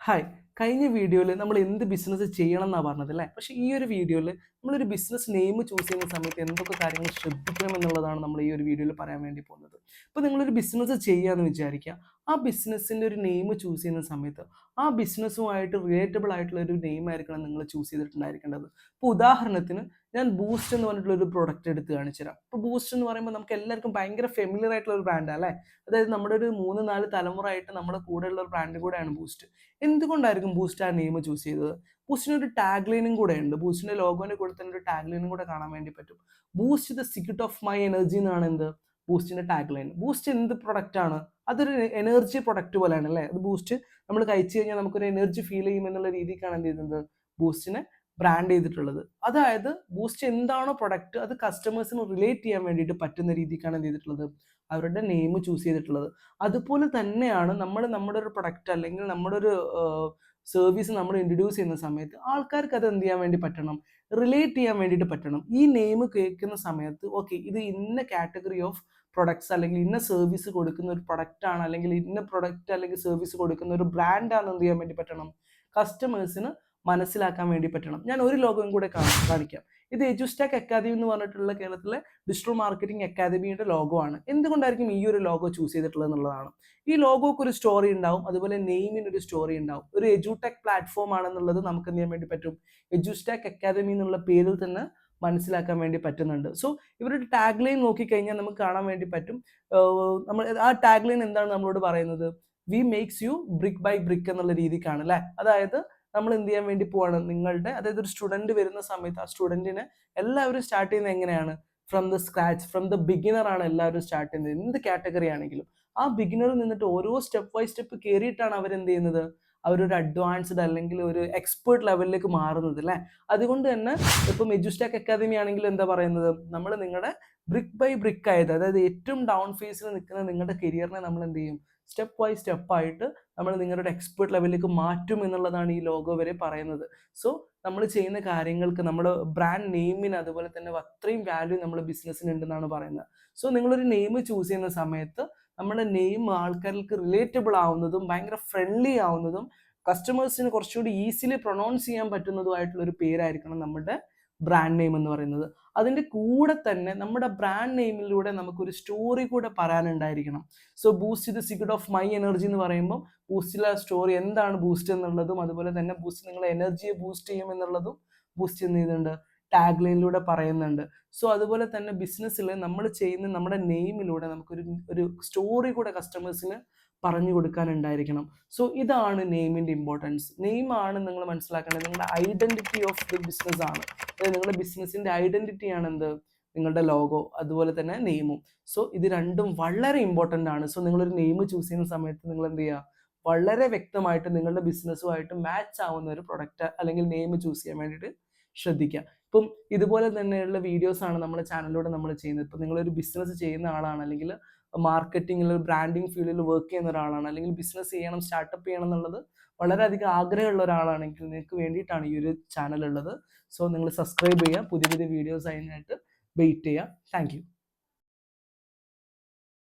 Hi. കഴിഞ്ഞ വീഡിയോയിൽ നമ്മൾ എന്ത് ബിസിനസ് ചെയ്യണം എന്നാണ് പറഞ്ഞത് അല്ലേ? പക്ഷേ ഈ ഒരു വീഡിയോയിൽ നമ്മളൊരു ബിസിനസ് നെയിം ചൂസ് ചെയ്യുന്ന സമയത്ത് എന്തൊക്കെ കാര്യങ്ങൾ ശ്രദ്ധിക്കണം എന്നുള്ളതാണ് നമ്മൾ ഈ ഒരു വീഡിയോയിൽ പറയാൻ വേണ്ടി പോകുന്നത്. ഇപ്പോൾ നിങ്ങളൊരു ബിസിനസ് ചെയ്യാന്ന് വിചാരിക്കുക. ആ ബിസിനസ്സിൻ്റെ ഒരു നെയിം ചൂസ് ചെയ്യുന്ന സമയത്ത് ആ ബിസിനസ്സുമായിട്ട് റിലേറ്റബിൾ ആയിട്ടുള്ള ഒരു നെയിം ആയിരിക്കണം നിങ്ങൾ ചൂസ് ചെയ്തിട്ടുണ്ടായിരിക്കേണ്ടത്. ഇപ്പോൾ ഉദാഹരണത്തിന് ഞാൻ ബൂസ്റ്റ് എന്ന് പറഞ്ഞിട്ടുള്ള ഒരു പ്രൊഡക്റ്റ് എടുത്ത് കാണിച്ചു തരാം. ഇപ്പോൾ ബൂസ്റ്റ് എന്ന് പറയുമ്പോൾ നമുക്ക് എല്ലാവർക്കും ഭയങ്കര ഫെമിലിയർ ആയിട്ടുള്ള ഒരു ബ്രാൻഡാണ് അല്ലേ? അതായത് നമ്മുടെ ഒരു 3-4 തലമുറയായിട്ട് നമ്മുടെ കൂടെയുള്ള ഒരു ബ്രാൻഡ് കൂടെയാണ് ബൂസ്റ്റ്. എന്തുകൊണ്ടായിരിക്കും ബൂസ്റ്റ് ആ നെയിം ചൂസ് ചെയ്തത്? ബൂസ്റ്റിന് ഒരു ടാഗ് ലൈനും കൂടെ ഉണ്ട്. ബൂസ്റ്റിന്റെ ലോഗോന്റെ കൂടെ തന്നെ ഒരു ടാഗ് ലൈനും കൂടെ കാണാൻ വേണ്ടി പറ്റും. Boost the secret of my energy എന്നാണ് എന്ത് ബൂസ്റ്റിന്റെ ടാഗ് ലൈൻ. ബൂസ്റ്റ് എന്ത് പ്രൊഡക്റ്റ് ആണ്? അതൊരു എനർജി പ്രൊഡക്റ്റ് പോലെയാണ് അല്ലേ? അത് ബൂസ്റ്റ് നമ്മൾ കഴിച്ചു കഴിഞ്ഞാൽ നമുക്കൊരു എനർജി ഫീൽ ചെയ്യും എന്നുള്ള രീതിക്കാണ് എന്ത് ചെയ്യുന്നത് ബൂസ്റ്റിനെ ബ്രാൻഡ് ചെയ്തിട്ടുള്ളത്. അതായത് ബൂസ്റ്റ് എന്താണോ പ്രൊഡക്റ്റ് അത് കസ്റ്റമേഴ്സിന് റിലേറ്റ് ചെയ്യാൻ വേണ്ടിയിട്ട് പറ്റുന്ന രീതിക്കാണ് എന്ത് ചെയ്തിട്ടുള്ളത് അവരുടെ നെയിം ചൂസ് ചെയ്തിട്ടുള്ളത്. അതുപോലെ തന്നെയാണ് നമ്മൾ നമ്മുടെ ഒരു പ്രൊഡക്റ്റ് അല്ലെങ്കിൽ നമ്മുടെ ഒരു സർവീസ് നമ്മൾ ഇൻട്രൊഡ്യൂസ് ചെയ്യുന്ന സമയത്ത് ആൾക്കാർക്ക് അത് എന്ത് ചെയ്യാൻ വേണ്ടി പറ്റണം, റിലേറ്റ് ചെയ്യാൻ വേണ്ടിയിട്ട് പറ്റണം. ഈ നെയിം കേൾക്കുന്ന സമയത്ത് ഓക്കെ ഇത് ഇന്ന കാറ്റഗറി ഓഫ് പ്രൊഡക്ട്സ് അല്ലെങ്കിൽ ഇന്ന സർവീസ് കൊടുക്കുന്ന ഒരു പ്രൊഡക്റ്റ് ആണ് അല്ലെങ്കിൽ ഇന്ന പ്രൊഡക്റ്റ് അല്ലെങ്കിൽ സർവീസ് കൊടുക്കുന്ന ഒരു ബ്രാൻഡാണെന്ന് എന്ത് ചെയ്യാൻ വേണ്ടി പറ്റണം, കസ്റ്റമേഴ്സിന് മനസ്സിലാക്കാൻ വേണ്ടി പറ്റണം. ഞാൻ ഒരു ലോഗോയും കൂടെ കാണിക്കാം. ഇത് എജുസ്റ്റാക്ക് അക്കാദമി എന്ന് പറഞ്ഞിട്ടുള്ള കേരളത്തിലെ ഡിജിറ്റൽ മാർക്കറ്റിംഗ് അക്കാദമിയുടെ ലോഗോ ആണ്. എന്തുകൊണ്ടായിരിക്കും ഈ ഒരു ലോഗോ ചൂസ് ചെയ്തിട്ടുള്ളത് എന്നുള്ളതാണ്. ഈ ലോഗോക്ക് ഒരു സ്റ്റോറി ഉണ്ടാവും, അതുപോലെ നെയിമിന് ഒരു സ്റ്റോറി ഉണ്ടാവും. ഒരു എജുടെക് പ്ലാറ്റ്ഫോം ആണെന്നുള്ളത് നമുക്ക് എന്ത് ചെയ്യാൻ വേണ്ടി പറ്റും, എജുസ്റ്റാക്ക് അക്കാദമി എന്നുള്ള പേരിൽ തന്നെ മനസ്സിലാക്കാൻ വേണ്ടി പറ്റുന്നുണ്ട്. സോ ഇവരുടെ ടാഗ് ലൈൻ നോക്കിക്കഴിഞ്ഞാൽ നമുക്ക് കാണാൻ വേണ്ടി പറ്റും. നമ്മൾ ആ ടാഗ് ലൈൻ എന്താണ് നമ്മളോട് പറയുന്നത്, we makes you brick by brick എന്നുള്ള രീതിക്കാണ് അല്ലേ? അതായത് നമ്മൾ എന്ത് ചെയ്യാൻ വേണ്ടി പോവാണ്, നിങ്ങളുടെ അതായത് ഒരു സ്റ്റുഡന്റ് വരുന്ന സമയത്ത് ആ സ്റ്റുഡന്റിനെ എല്ലാവരും സ്റ്റാർട്ട് ചെയ്യുന്നത് എങ്ങനെയാണ്, from the scratch, from the beginner ആണ് എല്ലാവരും സ്റ്റാർട്ട് ചെയ്യുന്നത്. എന്ത് കാറ്റഗറി ആണെങ്കിലും ആ ബിഗിനറിൽ നിന്നിട്ട് ഓരോ സ്റ്റെപ്പ് ബൈ സ്റ്റെപ്പ് കയറിയിട്ടാണ് അവരെന്ത് ചെയ്യുന്നത്, അവരൊരു അഡ്വാൻസ്ഡ് അല്ലെങ്കിൽ ഒരു എക്സ്പേർട്ട് ലെവലിലേക്ക് മാറുന്നത് അല്ലേ? അതുകൊണ്ട് തന്നെ ഇപ്പം എജുസ്റ്റാക്ക് അക്കാദമി ആണെങ്കിൽ എന്താ പറയുന്നത്, നമ്മൾ നിങ്ങളുടെ ബ്രിക്ക് ബൈ ബ്രിക്ക് ആയത് അതായത് ഏറ്റവും ഡൗൺ ഫേസിൽ നിൽക്കുന്ന നിങ്ങളുടെ കരിയറിനെ നമ്മൾ എന്ത് ചെയ്യും, സ്റ്റെപ്പ് ബൈ സ്റ്റെപ്പ് ആയിട്ട് നമ്മൾ നിങ്ങളുടെ എക്സ്പേർട്ട് ലെവലിലേക്ക് മാറ്റും എന്നുള്ളതാണ് ഈ ലോഗോ വരെ പറയുന്നത്. സോ നമ്മൾ ചെയ്യുന്ന കാര്യങ്ങൾക്ക് നമ്മുടെ ബ്രാൻഡ് നെയിമിന് അതുപോലെ തന്നെ അത്രയും വാല്യൂ നമ്മുടെ ബിസിനസ്സിന് ഉണ്ടെന്നാണ് പറയുന്നത്. സോ നിങ്ങളൊരു നെയിം ചൂസ് ചെയ്യുന്ന സമയത്ത് നമ്മുടെ നെയിം ആൾക്കാർക്ക് റിലേറ്റബിൾ ആവുന്നതും ഭയങ്കര ഫ്രണ്ട്ലി ആവുന്നതും കസ്റ്റമേഴ്സിന് കുറച്ചുകൂടി ഈസിലി പ്രൊനൗൺസ് ചെയ്യാൻ പറ്റുന്നതുമായിട്ടുള്ള ഒരു പേരായിരിക്കണം നമ്മുടെ ബ്രാൻഡ് നെയിം എന്ന് പറയുന്നത്. അതിൻ്റെ കൂടെ തന്നെ നമ്മുടെ ബ്രാൻഡ് നെയിമിലൂടെ നമുക്കൊരു സ്റ്റോറി കൂടെ പറയാനുണ്ടായിരിക്കണം. So boost the secret of my energy എന്ന് പറയുമ്പോൾ ബൂസ്റ്റിലെ സ്റ്റോറി എന്താണ് ബൂസ്റ്റ് എന്നുള്ളതും അതുപോലെ തന്നെ ബൂസ്റ്റ് നിങ്ങളെ എനർജിയെ ബൂസ്റ്റ് ചെയ്യും എന്നുള്ളതും ബൂസ്റ്റ് എന്ത് ചെയ്യുന്നുണ്ട് ടാഗ് ലൈനിലൂടെ പറയുന്നുണ്ട്. സോ അതുപോലെ തന്നെ ബിസിനസ്സിൽ നമ്മൾ ചെയ്യുന്ന നമ്മുടെ നെയിമിലൂടെ നമുക്കൊരു ഒരു സ്റ്റോറി കൂടെ കസ്റ്റമേഴ്സിന് പറഞ്ഞു കൊടുക്കാനുണ്ടായിരിക്കണം. സോ ഇതാണ് നെയിമിൻ്റെ ഇമ്പോർട്ടൻസ്. നെയിമാണ് നിങ്ങൾ മനസ്സിലാക്കേണ്ടത് നിങ്ങളുടെ ഐഡന്റിറ്റി ഓഫ് ദി ബിസിനസ് ആണ്. അതായത് നിങ്ങളുടെ ബിസിനസ്സിൻ്റെ ഐഡന്റിറ്റി ആണ് എന്ത്, നിങ്ങളുടെ ലോഗോ അതുപോലെ തന്നെ നെയിമും. സോ ഇത് രണ്ടും വളരെ ഇമ്പോർട്ടൻ്റ് ആണ്. സോ നിങ്ങളൊരു നെയിം ചൂസ് ചെയ്യുന്ന സമയത്ത് നിങ്ങൾ എന്ത് ചെയ്യുക, വളരെ വ്യക്തമായിട്ട് നിങ്ങളുടെ ബിസിനസ്സുമായിട്ട് മാച്ച് ആവുന്ന ഒരു പ്രൊഡക്റ്റ് അല്ലെങ്കിൽ നെയിം ചൂസ് ചെയ്യാൻ വേണ്ടിയിട്ട് ശ്രദ്ധിക്കുക. ഇപ്പം ഇതുപോലെ തന്നെയുള്ള വീഡിയോസ് ആണ് നമ്മുടെ ചാനലിലൂടെ നമ്മൾ ചെയ്യുന്നത്. ഇപ്പം നിങ്ങളൊരു ബിസിനസ് ചെയ്യുന്ന ആളാണ് അല്ലെങ്കിൽ മാർക്കറ്റിംഗിൽ ബ്രാൻഡിങ് ഫീൽഡിൽ വർക്ക് ചെയ്യുന്ന ഒരാളാണ് അല്ലെങ്കിൽ ബിസിനസ് ചെയ്യണം സ്റ്റാർട്ടപ്പ് ചെയ്യണം എന്നുള്ളത് വളരെയധികം ആഗ്രഹമുള്ള ഒരാളാണെങ്കിൽ നിങ്ങൾക്ക് വേണ്ടിയിട്ടാണ് ഈ ഒരു ചാനൽ ഉള്ളത്. സോ നിങ്ങൾ സബ്സ്ക്രൈബ് ചെയ്യുക, പുതിയ പുതിയ വീഡിയോസ് അതിനായിട്ട് വെയിറ്റ് ചെയ്യുക. Thank you.